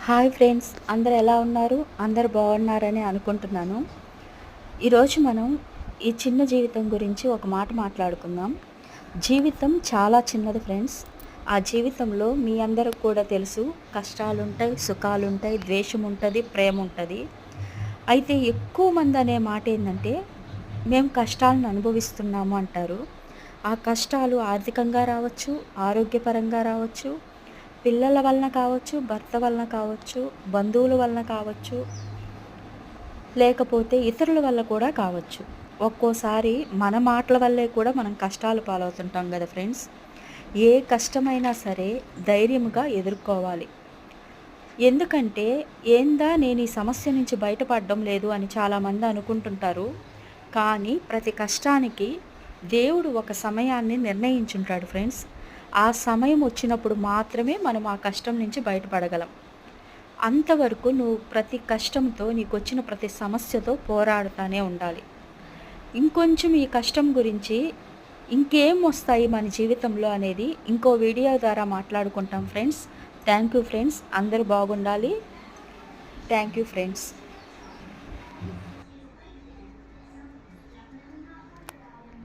Hi friends, అందరు ఎలా ఉన్నారు? అందరు బాగున్నారని అనుకుంటున్నాను. ఈరోజు మనం ఈ చిన్న జీవితం గురించి ఒక మాట మాట్లాడుకుందాం. జీవితం చాలా చిన్నది ఫ్రెండ్స్. ఆ జీవితంలో మీ అందరికి కూడా తెలుసు, కష్టాలుంటాయి, సుఖాలుంటాయి, ద్వేషం ఉంటుంది, ప్రేమ ఉంటుంది. అయితే ఎక్కువ మంది అనే మాట ఏంటంటే, మేము కష్టాలను అనుభవిస్తున్నాము అంటారు. ఆ కష్టాలు ఆర్థికంగా రావచ్చు, ఆరోగ్యపరంగా రావచ్చు, పిల్లల వలన కావచ్చు, భర్త వలన కావచ్చు, బంధువుల వలన కావచ్చు, లేకపోతే ఇతరుల వల్ల కూడా కావచ్చు. ఒక్కోసారి మన మాటల వల్లే కూడా మనం కష్టాలు పాలవుతుంటాం కదా ఫ్రెండ్స్. ఏ కష్టమైనా సరే ధైర్యముగా ఎదుర్కోవాలి. ఎందుకంటే ఏందా నేను ఈ సమస్య నుంచి బయటపడడం లేదు అని చాలామంది అనుకుంటుంటారు. కానీ ప్రతి కష్టానికి దేవుడు ఒక సమయాన్ని నిర్ణయించుంటాడు ఫ్రెండ్స్. ఆ సమయం వచ్చినప్పుడు మాత్రమే మనం ఆ కష్టం నుంచి బయటపడగలం. అంతవరకు నువ్వు ప్రతి కష్టంతో, నీకొచ్చిన ప్రతి సమస్యతో పోరాడుతూనే ఉండాలి. ఇంకొంచెం ఈ కష్టం గురించి ఇంకేం వస్తాయి మన జీవితంలో అనేది ఇంకో వీడియో ద్వారా మాట్లాడుకుంటాం ఫ్రెండ్స్. Thank you friends. అందరూ బాగుండాలి. Thank you friends.